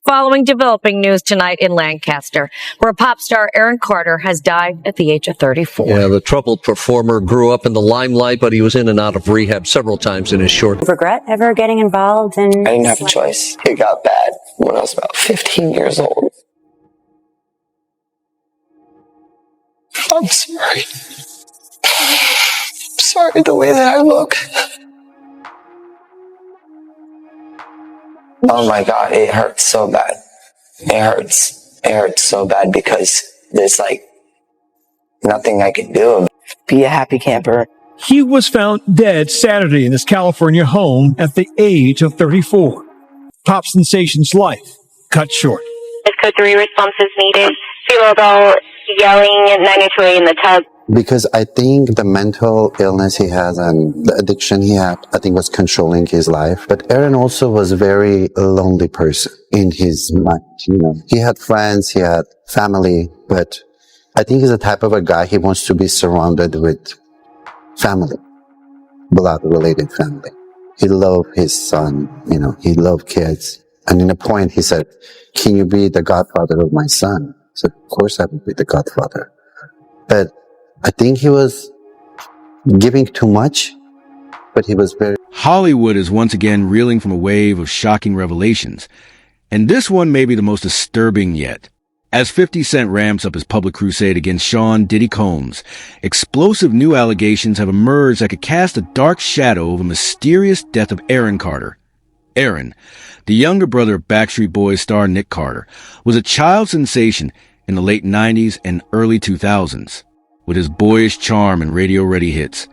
Following developing news tonight in Lancaster, where pop star Aaron Carter has died at the age of 34. Yeah, the troubled performer grew up in the limelight, but he was in and out of rehab several times in his short. Regret ever getting involved in... I didn't have a choice. It got bad when I was about 15 years old. I'm sorry. I'm sorry the way that I look. Oh my God, it hurts so bad. It hurts. It hurts so bad because there's like nothing I can do. Be a happy camper. He was found dead Saturday in his California home at the age of 34. Pop sensation's life cut short. Code 3 responses needed. Female adult yelling at 902 in the tub. Because I think the mental illness he has and the addiction he had, I think was controlling his life. But Aaron also was a very lonely person in his mind. You know, he had friends, he had family, but I think he's the type of a guy, he wants to be surrounded with family, blood-related family. He loved his son, you know, he loved kids. And in a point he said, can you be the godfather of my son? I said, of course I will be the godfather. But I think he was giving too much, but he was very... Hollywood is once again reeling from a wave of shocking revelations. And this one may be the most disturbing yet. As 50 Cent ramps up his public crusade against Sean Diddy Combs, explosive new allegations have emerged that could cast a dark shadow over the mysterious death of Aaron Carter. Aaron, the younger brother of Backstreet Boys star Nick Carter, was a child sensation in the late 90s and early 2000s. With his boyish charm and radio-ready hits,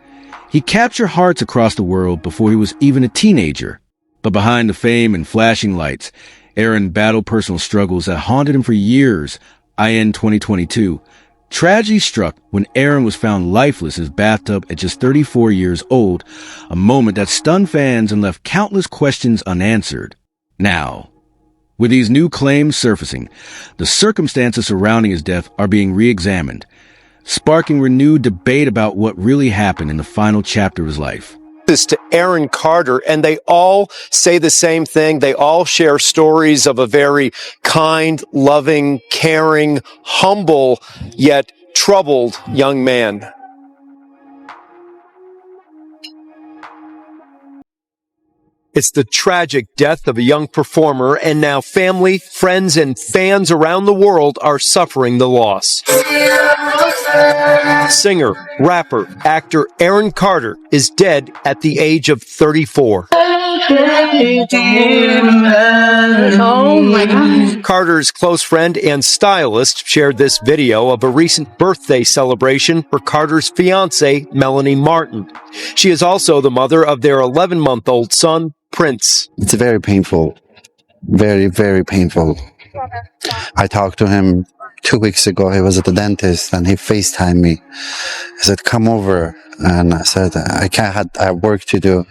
he captured hearts across the world before he was even a teenager. But behind the fame and flashing lights, Aaron battled personal struggles that haunted him for years. IN 2022. Tragedy struck when Aaron was found lifeless in his bathtub at just 34 years old, a moment that stunned fans and left countless questions unanswered. Now, with these new claims surfacing, the circumstances surrounding his death are being re-examined, sparking renewed debate about what really happened in the final chapter of his life. This to Aaron Carter, and they all say the same thing. They all share stories of a very kind, loving, caring, humble, yet troubled young man. It's the tragic death of a young performer, and now family, friends, and fans around the world are suffering the loss. Singer, rapper, actor Aaron Carter is dead at the age of 34. Oh my God. Carter's close friend and stylist shared this video of a recent birthday celebration for Carter's fiancée, Melanie Martin. She is also the mother of their 11-month-old son, Prince. It's very painful. Very, very painful. I talked to him 2 weeks ago. He was at the dentist and he FaceTimed me. He said, come over. And I said, I have work to do.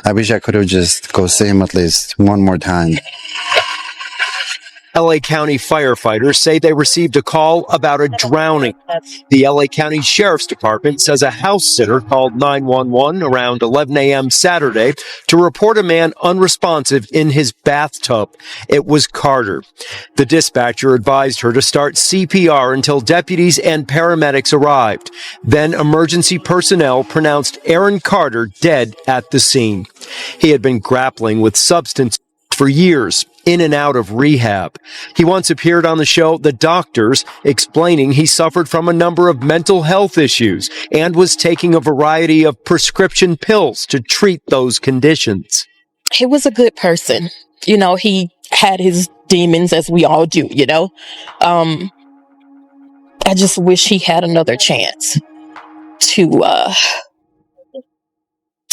I wish I could have just go see him at least one more time. LA County firefighters say they received a call about a drowning. The LA County Sheriff's Department says a house sitter called 911 around 11 a.m. Saturday to report a man unresponsive in his bathtub. It was Carter. The dispatcher advised her to start CPR until deputies and paramedics arrived. Then emergency personnel pronounced Aaron Carter dead at the scene. He had been grappling with substance for years, in and out of rehab. He once appeared on the show The Doctors, explaining he suffered from a number of mental health issues and was taking a variety of prescription pills to treat those conditions. He was a good person. You know, he had his demons, as we all do, you know. I just wish he had another chance to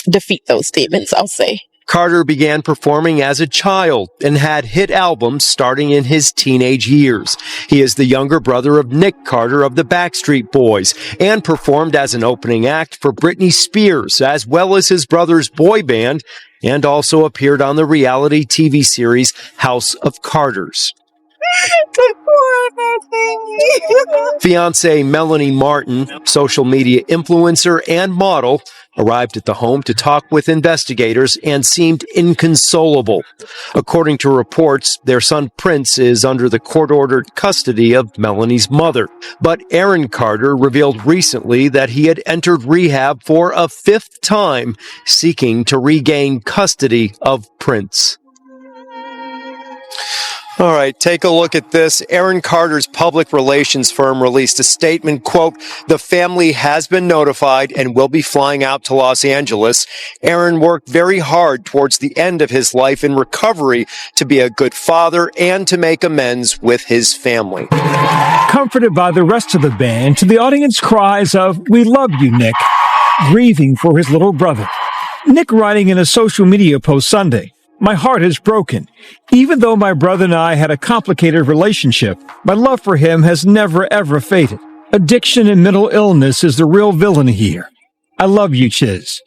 defeat those demons, I'll say. Carter began performing as a child and had hit albums starting in his teenage years. He is the younger brother of Nick Carter of the Backstreet Boys and performed as an opening act for Britney Spears, as well as his brother's boy band, and also appeared on the reality TV series House of Carters. Fiancée Melanie Martin, social media influencer and model, arrived at the home to talk with investigators and seemed inconsolable. According to reports, their son Prince is under the court-ordered custody of Melanie's mother. But Aaron Carter revealed recently that he had entered rehab for a fifth time, seeking to regain custody of Prince. All right, take a look at this. Aaron Carter's public relations firm released a statement, quote, "The family has been notified and will be flying out to Los Angeles. Aaron worked very hard towards the end of his life in recovery to be a good father and to make amends with his family." Comforted by the rest of the band to the audience cries of, "We love you, Nick," grieving for his little brother. Nick writing in a social media post Sunday, "My heart is broken. Even though my brother and I had a complicated relationship, my love for him has never ever faded. Addiction and mental illness is the real villain here. I love you, Chiz."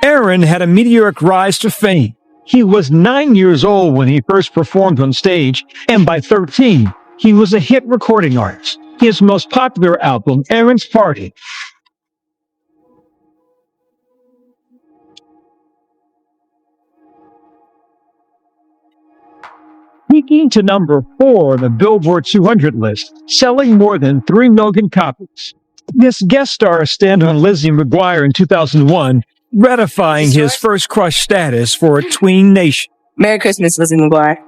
Aaron had a meteoric rise to fame. He was 9 years old when he first performed on stage, and by 13, he was a hit recording artist. His most popular album, Aaron's Party, peaking to number 4 on the Billboard 200 list, selling more than 3 million copies. This guest star stand on Lizzie McGuire in 2001, ratifying his first crush status for a tween nation. Merry Christmas, Lizzie McGuire.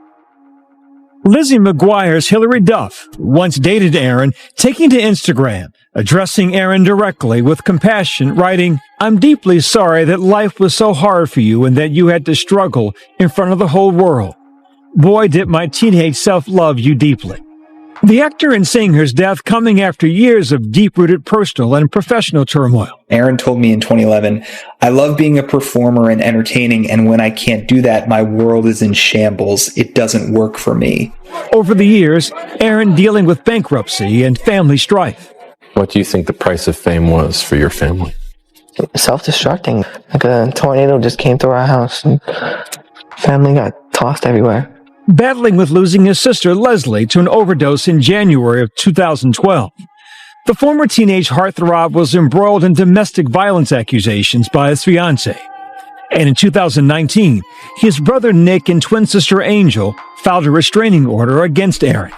Lizzie McGuire's Hilary Duff once dated Aaron, taking to Instagram, addressing Aaron directly with compassion, writing, "I'm deeply sorry that life was so hard for you and that you had to struggle in front of the whole world. Boy, did my teenage self love you deeply." The actor and singer's death coming after years of deep-rooted personal and professional turmoil. Aaron told me in 2011, "I love being a performer and entertaining, and when I can't do that, my world is in shambles. It doesn't work for me." Over the years, Aaron dealing with bankruptcy and family strife. What do you think the price of fame was for your family? Self-destructing. Like a tornado just came through our house and family got tossed everywhere. Battling with losing his sister Leslie to an overdose in January of 2012. The former teenage heartthrob was embroiled in domestic violence accusations by his fiancée. And in 2019, his brother Nick and twin sister Angel filed a restraining order against Aaron.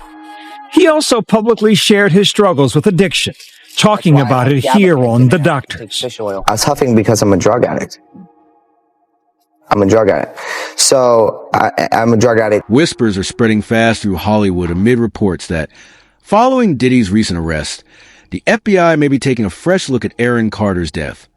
He also publicly shared his struggles with addiction, talking about it here on The Doctors. I was huffing because I'm a drug addict. I'm a drug addict. So I'm a drug addict. Whispers are spreading fast through Hollywood amid reports that, following Diddy's recent arrest, the FBI may be taking a fresh look at Aaron Carter's death.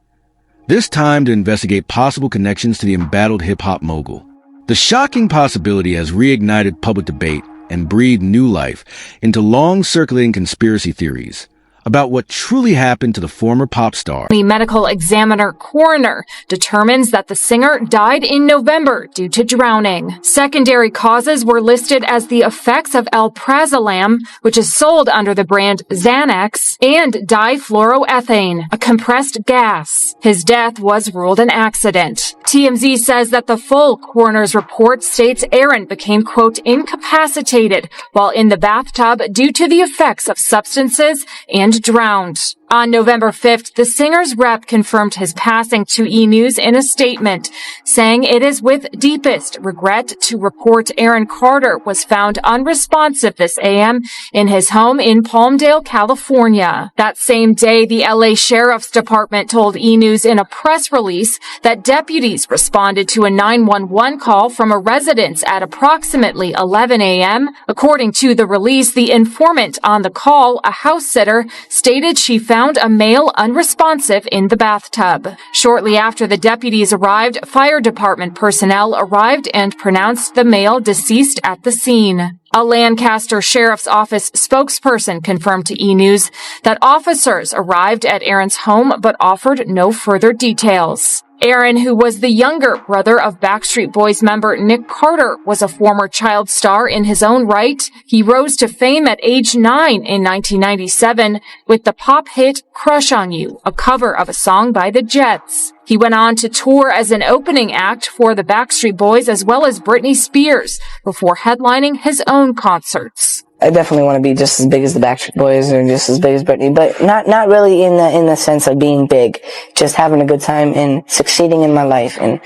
This time to investigate possible connections to the embattled hip-hop mogul. The shocking possibility has reignited public debate and breathed new life into long-circulating conspiracy theories about what truly happened to the former pop star. The medical examiner coroner determines that the singer died in November due to drowning. Secondary causes were listed as the effects of alprazolam, which is sold under the brand Xanax, and difluoroethane, a compressed gas. His death was ruled an accident. TMZ says that the full coroner's report states Aaron became, quote, incapacitated while in the bathtub due to the effects of substances and drowned. On November 5th, the singer's rep confirmed his passing to E! News in a statement, saying it is with deepest regret to report Aaron Carter was found unresponsive this AM in his home in Palmdale, California. That same day, the LA Sheriff's Department told E! News in a press release that deputies responded to a 911 call from a residence at approximately 11 a.m. According to the release, the informant on the call, a house sitter, stated she found a male unresponsive in the bathtub. Shortly after the deputies arrived, fire department personnel arrived and pronounced the male deceased at the scene. A Lancaster Sheriff's Office spokesperson confirmed to E! News that officers arrived at Aaron's home but offered no further details. Aaron, who was the younger brother of Backstreet Boys member Nick Carter, was a former child star in his own right. He rose to fame at age 9 in 1997 with the pop hit Crush on You, a cover of a song by the Jets. He went on to tour as an opening act for the Backstreet Boys as well as Britney Spears before headlining his own concerts. I definitely want to be just as big as the Backstreet Boys or just as big as Britney, but not really in the sense of being big. Just having a good time and succeeding in my life and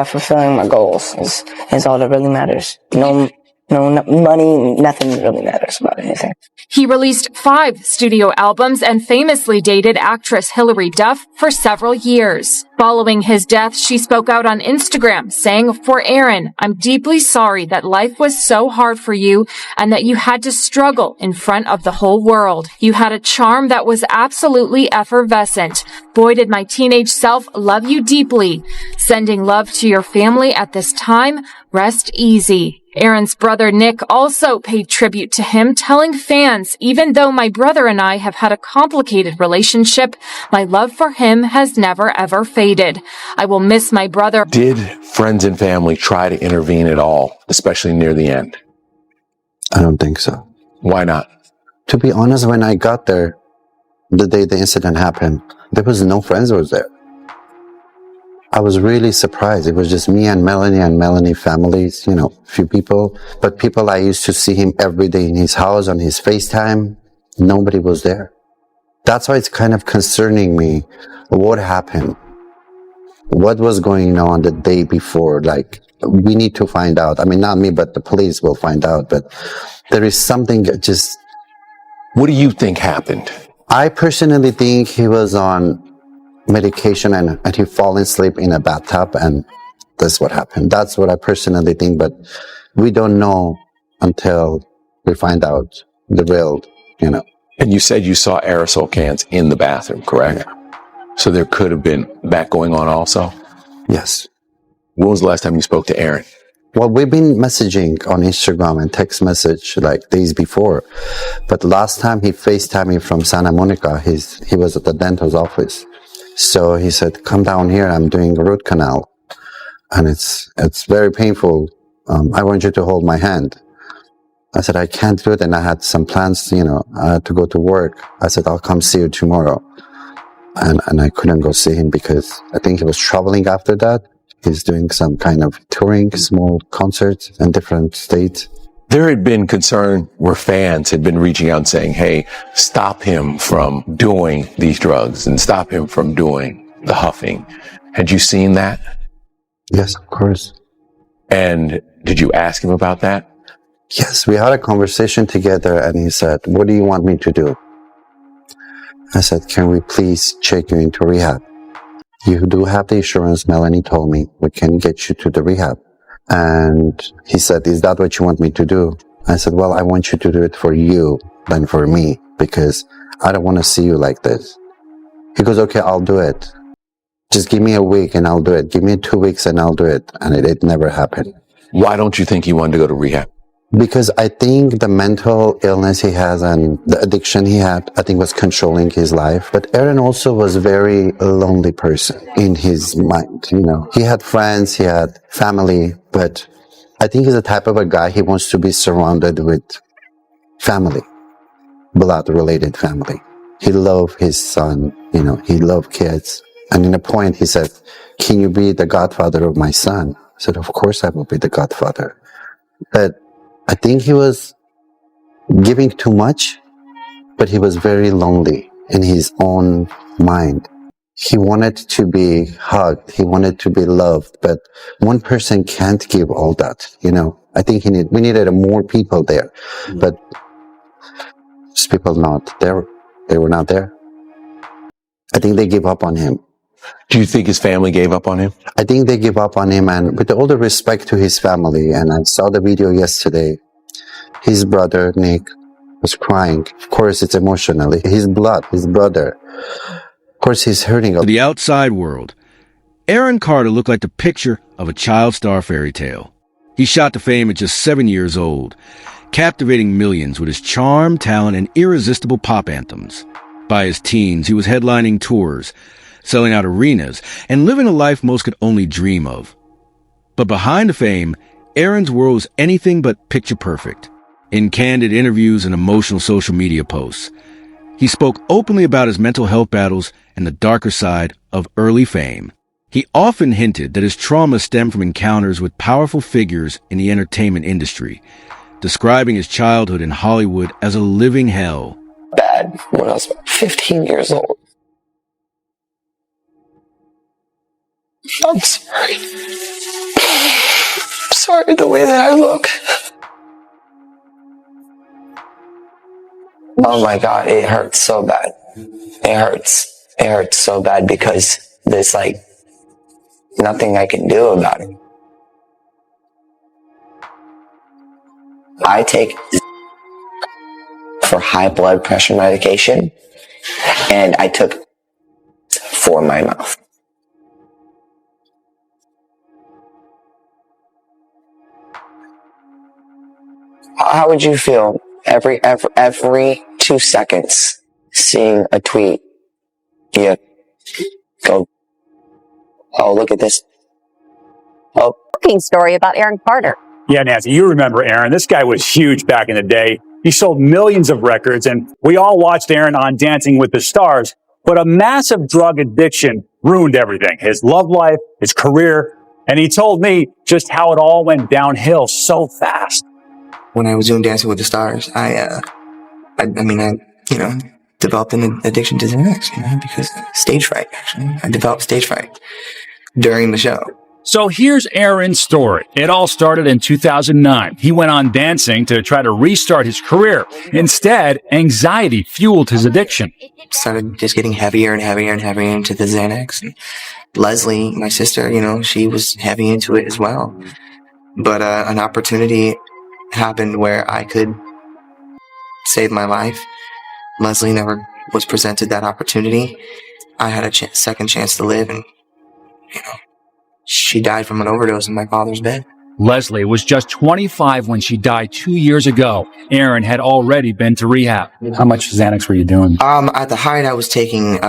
fulfilling my goals is all that really matters. No money, nothing really matters about anything. He released 5 studio albums and famously dated actress Hilary Duff for several years. Following his death, she spoke out on Instagram saying, "For Aaron, I'm deeply sorry that life was so hard for you and that you had to struggle in front of the whole world. You had a charm that was absolutely effervescent. Boy, did my teenage self love you deeply. Sending love to your family at this time. Rest easy." Aaron's brother Nick also paid tribute to him, telling fans, "Even though my brother and I have had a complicated relationship, my love for him has never ever faded. I will miss my brother." Did friends and family try to intervene at all, especially near the end? I don't think so. Why not? To be honest, when I got there, the day the incident happened, there was no friends was there. I was really surprised. It was just me and Melanie families, a few people. But people I used to see him every day in his house, on his FaceTime, nobody was there. That's why it's kind of concerning me. What happened? What was going on the day before? Like, we need to find out. I mean, not me, but the police will find out. But there is something just... What do you think happened? I personally think he was on medication and he fallen asleep in a bathtub, and that's what happened. That's what I personally think, but we don't know until we find out the real, And you said you saw aerosol cans in the bathroom, correct? Yeah. So there could have been that going on also? Yes. When was the last time you spoke to Aaron? Well, we've been messaging on Instagram and text message like days before, but last time he FaceTimed me from Santa Monica. He was at the dentist's office. So he said, "Come down here. I'm doing a root canal, and it's very painful. I want you to hold my hand." I said, "I can't do it." And I had some plans, I had to go to work. I said, "I'll come see you tomorrow." And I couldn't go see him because I think he was traveling after that. He's doing some kind of touring, small concerts in different states. There had been concern where fans had been reaching out and saying, "Hey, stop him from doing these drugs and stop him from doing the huffing." Had you seen that? Yes, of course. And did you ask him about that? Yes, we had a conversation together and he said, "What do you want me to do?" I said, "Can we please check you into rehab? You do have the insurance, Melanie told me. We can get you to the rehab." And he said, "Is that what you want me to do?" I said, "Well, I want you to do it for you than for me, because I don't want to see you like this." He goes, "Okay, I'll do it. Just give me a week and I'll do it. Give me 2 weeks and I'll do it." And it never happened. Why don't you think he wanted to go to rehab? Because I think the mental illness he has and the addiction he had, I think was controlling his life. But Aaron also was a very lonely person in his mind, He had friends, he had family, but I think he's the type of a guy, he wants to be surrounded with family, blood-related family. He loved his son, he loved kids. And in a point he said, "Can you be the godfather of my son?" I said, "Of course I will be the godfather." But I think he was giving too much, but he was very lonely in his own mind. He wanted to be hugged. He wanted to be loved, but one person can't give all that, I think we needed more people there, but those people not there. They were not there. I think they gave up on him. Do you think his family gave up on him? I think they give up on him, and with all the respect to his family, and I saw the video yesterday, his brother, Nick, was crying. Of course, it's emotional. His brother. Of course, he's hurting. To the outside world, Aaron Carter looked like the picture of a child star fairy tale. He shot to fame at just 7 years old, captivating millions with his charm, talent, and irresistible pop anthems. By his teens, he was headlining tours, selling out arenas, and living a life most could only dream of. But behind the fame, Aaron's world was anything but picture perfect. In candid interviews and emotional social media posts, he spoke openly about his mental health battles and the darker side of early fame. He often hinted that his trauma stemmed from encounters with powerful figures in the entertainment industry, describing his childhood in Hollywood as a living hell. Bad when I was 15 years old. I'm sorry. I'm sorry the way that I look. Oh my God, it hurts so bad. It hurts. It hurts so bad because there's like nothing I can do about it. I take for high blood pressure medication, and I took for my mouth. How would you feel every 2 seconds seeing a tweet? You go, oh, look at this. Oh, Shocking story about Aaron Carter. Yeah, Nancy, you remember Aaron. This guy was huge back in the day. He sold millions of records, and we all watched Aaron on Dancing with the Stars. But a massive drug addiction ruined everything. His love life, his career, and he told me just how it all went downhill so fast. When I was doing Dancing with the Stars, I developed an addiction to Xanax, because stage fright, actually. I developed stage fright during the show. So here's Aaron's story. It all started in 2009. He went on dancing to try to restart his career. Instead, anxiety fueled his addiction. Started just getting heavier and heavier and heavier into the Xanax. And Leslie, my sister, she was heavy into it as well. But an opportunity happened where I could save my life. Leslie never was presented that opportunity. I had a second chance to live, and she died from an overdose in my father's bed. Leslie was just 25 when she died 2 years ago. Aaron had already been to rehab. How much Xanax were you doing? At the height, I was taking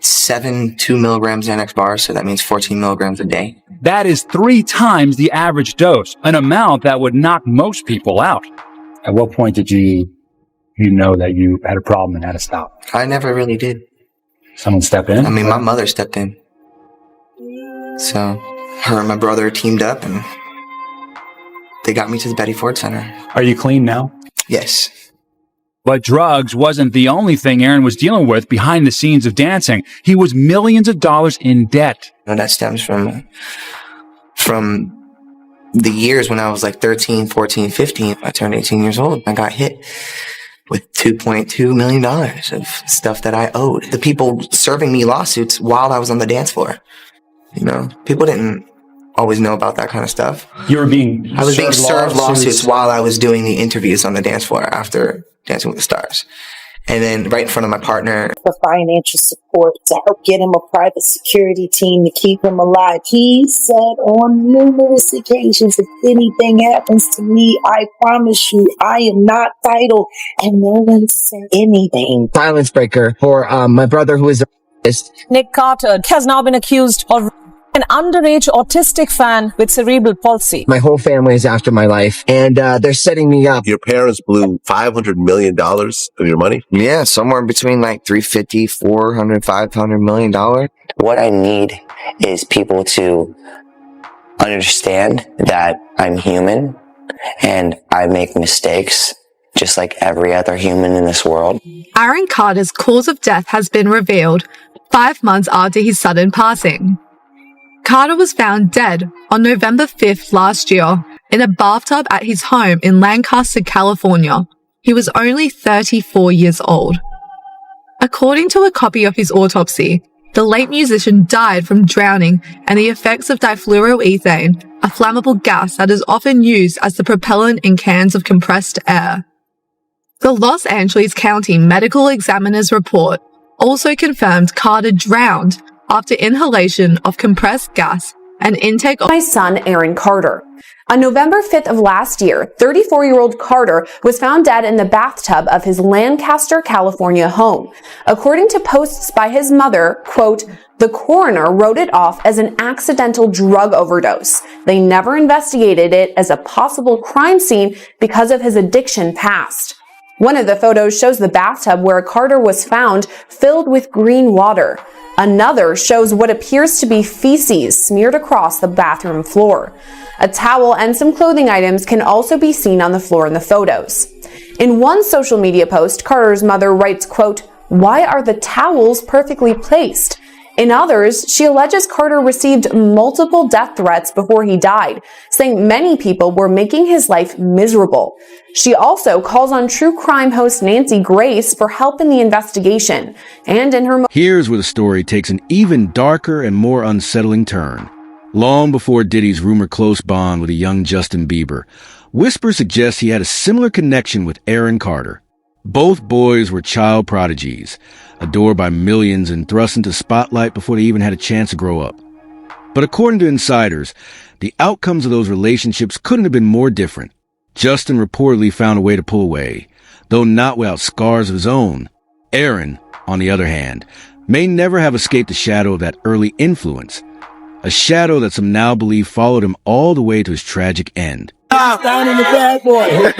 7 2-milligram Xanax bars, so that means 14 milligrams a day. That is 3 times the average dose, an amount that would knock most people out. At what point did you know that you had a problem and had to stop? I never really did. Someone step in? I mean, my mother stepped in. So her and my brother teamed up, and they got me to the Betty Ford Center. Are you clean now? Yes. But drugs wasn't the only thing Aaron was dealing with behind the scenes of dancing. He was millions of dollars in debt. And that stems from the years when I was like 13, 14, 15. I turned 18 years old. I got hit with $2.2 million of stuff that I owed. The people serving me lawsuits while I was on the dance floor. People didn't always know about that kind of stuff. I was being served lawsuits while I was doing the interviews on the dance floor after Dancing with the Stars. And then right in front of my partner. For financial support to help get him a private security team to keep him alive. He said on numerous occasions, if anything happens to me, I promise you, I am not titled. And no one said anything. Silence breaker for my brother who is a Nick Carter has now been accused of an underage autistic fan with cerebral palsy. My whole family is after my life, and they're setting me up. Your parents blew $500 million of your money? Yeah, somewhere between like $350, $400, $500 million. What I need is people to understand that I'm human and I make mistakes just like every other human in this world. Aaron Carter's cause of death has been revealed 5 months after his sudden passing. Carter was found dead on November 5th last year in a bathtub at his home in Lancaster, California. He was only 34 years old. According to a copy of his autopsy, the late musician died from drowning and the effects of difluoroethane, a flammable gas that is often used as the propellant in cans of compressed air. The Los Angeles County Medical Examiner's report also confirmed Carter drowned after inhalation of compressed gas and intake of my son, Aaron Carter. On November 5th of last year, 34-year-old Carter was found dead in the bathtub of his Lancaster, California home. According to posts by his mother, quote, the coroner wrote it off as an accidental drug overdose. They never investigated it as a possible crime scene because of his addiction past. One of the photos shows the bathtub where Carter was found filled with green water. Another shows what appears to be feces smeared across the bathroom floor. A towel and some clothing items can also be seen on the floor in the photos. In one social media post, Carter's mother writes, quote, "Why are the towels perfectly placed?" In others, she alleges Carter received multiple death threats before he died, saying many people were making his life miserable. She also calls on true crime host Nancy Grace for help in the investigation. And in her Here's where the story takes an even darker and more unsettling turn. Long before Diddy's rumored close bond with a young Justin Bieber, whispers suggest he had a similar connection with Aaron Carter. Both boys were child prodigies, adored by millions and thrust into spotlight before they even had a chance to grow up. But according to insiders, the outcomes of those relationships couldn't have been more different. Justin reportedly found a way to pull away, though not without scars of his own. Aaron, on the other hand, may never have escaped the shadow of that early influence, a shadow that some now believe followed him all the way to his tragic end. Down in the bad boy.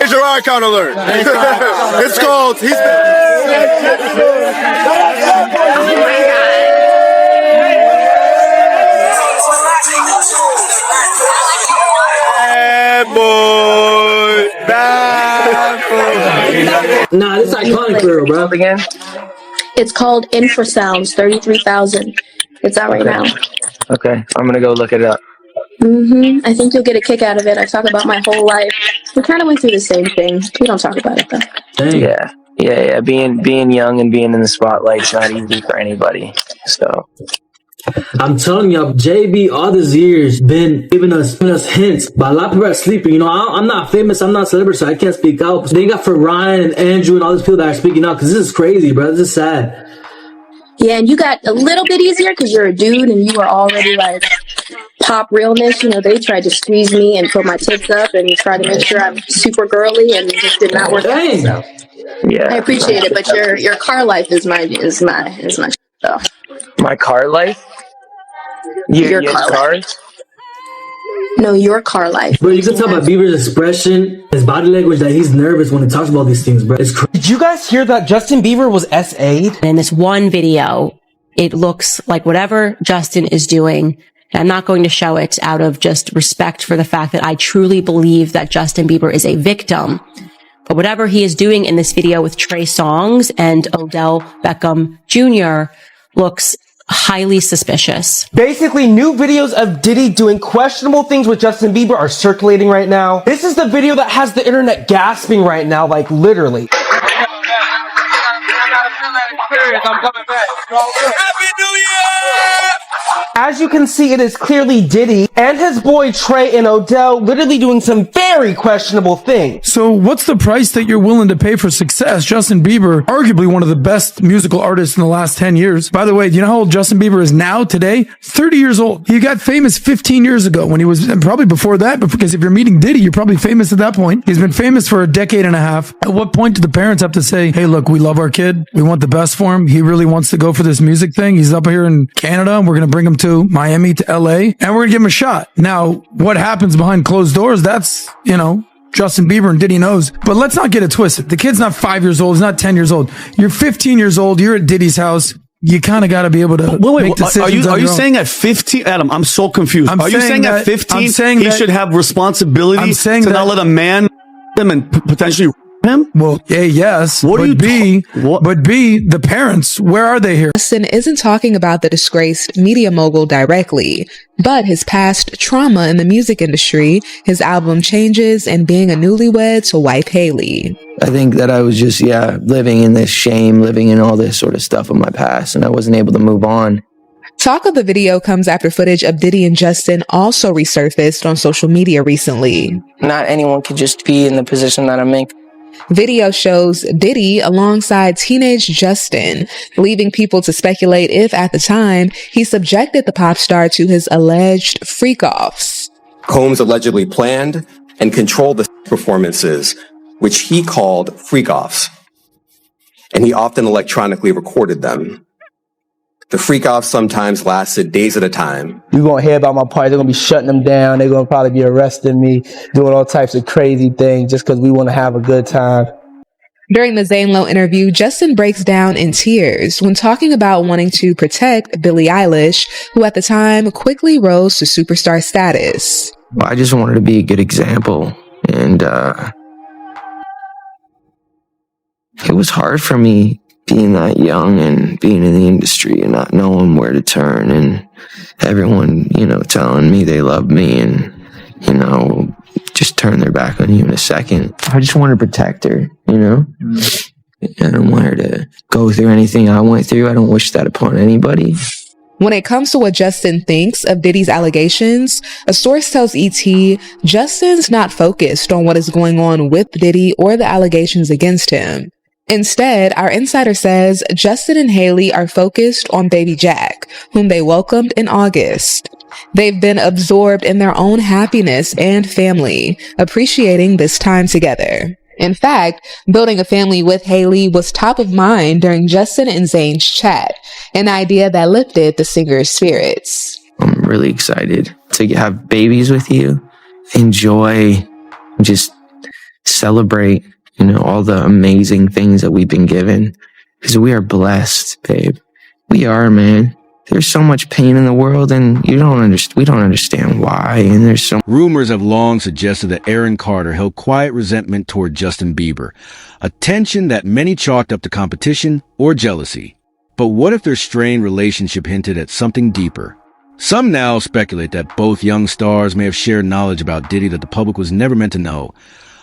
It's your icon alert. It's called. He's bad boy. Bad boy. Nah, this is iconic for real, bro. Again. It's called Infrasounds 33,000. It's out right now. Okay, I'm gonna go look it up. I think you'll get a kick out of it. I talk about my whole life. We kind of went through the same thing. We don't talk about it though. Dang. Yeah. Being young and being in the spotlight's not easy for anybody. So I'm telling you, JB all these years been giving us hints, but a lot of people are sleeping. You know, I'm not famous, I'm not a celebrity, so I can't speak out. They got for Ryan and Andrew and all these people that are speaking out because this is crazy, bro. This is sad. Yeah, and you got a little bit easier because you're a dude and you were already like pop realness. You know, they tried to squeeze me and put my tits up and try to make sure I'm super girly, and it just did not work out. So yeah, I appreciate it, but your car life is my shit, though. My car life? Your car cars? No, your car life. Bro, you can tell by Bieber's expression, his body language, that he's nervous when he talks about these things, bro. It's crazy. Did you guys hear that Justin Bieber was SA'd? In this one video, it looks like whatever Justin is doing, and I'm not going to show it out of just respect for the fact that I truly believe that Justin Bieber is a victim. But whatever he is doing in this video with Trey Songz and Odell Beckham Jr. looks highly suspicious. Basically, new videos of Diddy doing questionable things with Justin Bieber are circulating right now. This is the video that has the internet gasping right now, like literally. Happy New Year! As you can see, it is clearly Diddy and his boy Trey and Odell literally doing some very questionable things. So what's the price that you're willing to pay for success? Justin Bieber, arguably one of the best musical artists in the last 10 years. By the way, do you know how old Justin Bieber is now today? 30 years old. He got famous 15 years ago when he was, and probably before that, but because if you're meeting Diddy, you're probably famous at that point. He's been famous for a decade and a half. At what point do the parents have to say, hey, look, we love our kid. We want the best for him. He really wants to go for this music thing. He's up here in Canada and we're going to bring him to Miami, to LA, and we're going to give him a shot. Now, what happens behind closed doors, that's, you know, Justin Bieber and Diddy knows. But let's not get it twisted. The kid's not 5 years old. He's not 10 years old. You're 15 years old. You're at Diddy's house. You kind of got to be able to make decisions. Are you saying at 15, Adam? I'm so confused. Are you saying at 15 he should have responsibility to not let a man him and potentially him? Well, A, yes. But B, the parents, where are they here? Justin isn't talking about the disgraced media mogul directly, but his past trauma in the music industry, his album Changes, and being a newlywed to wife Haley. I think that I was just, living in this shame, living in all this sort of stuff of my past, and I wasn't able to move on. Talk of the video comes after footage of Diddy and Justin also resurfaced on social media recently. Not anyone could just be in the position that I'm in. Video shows Diddy alongside teenage Justin, leaving people to speculate if at the time he subjected the pop star to his alleged freak-offs. Combs allegedly planned and controlled the performances, which he called freak-offs, and he often electronically recorded them. The freak-offs sometimes lasted days at a time. You're going to hear about my party. They're going to be shutting them down. They're going to probably be arresting me, doing all types of crazy things just because we want to have a good time. During the Zane Lowe interview, Justin breaks down in tears when talking about wanting to protect Billie Eilish, who at the time quickly rose to superstar status. Well, I just wanted to be a good example, and it was hard for me being that young and being in the industry and not knowing where to turn, and everyone, telling me they love me and, just turn their back on you in a second. I just wanted to protect her, I don't want her to go through anything I went through. I don't wish that upon anybody. When it comes to what Justin thinks of Diddy's allegations, a source tells ET Justin's not focused on what is going on with Diddy or the allegations against him. Instead, our insider says Justin and Hailey are focused on baby Jack, whom they welcomed in August. They've been absorbed in their own happiness and family, appreciating this time together. In fact, building a family with Hailey was top of mind during Justin and Zane's chat, an idea that lifted the singer's spirits. I'm really excited to have babies with you, enjoy, just celebrate, all the amazing things that we've been given, because we are blessed, babe. We are, man. There's so much pain in the world, and we don't understand why. And there's so rumors have long suggested that Aaron Carter held quiet resentment toward Justin Bieber, a tension that many chalked up to competition or jealousy. But what if their strained relationship hinted at something deeper? Some now speculate that both young stars may have shared knowledge about Diddy that the public was never meant to know.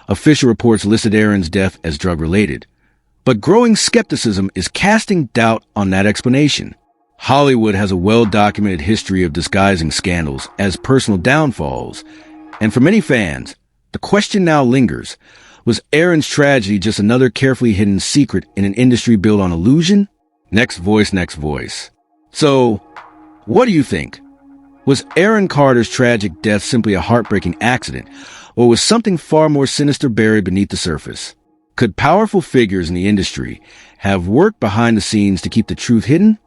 Official reports listed Aaron's death as drug-related. But growing skepticism is casting doubt on that explanation. Hollywood has a well-documented history of disguising scandals as personal downfalls. And for many fans, the question now lingers. Was Aaron's tragedy just another carefully hidden secret in an industry built on illusion? Next voice, next voice. So, what do you think? Was Aaron Carter's tragic death simply a heartbreaking accident, or was something far more sinister buried beneath the surface? Could powerful figures in the industry have worked behind the scenes to keep the truth hidden?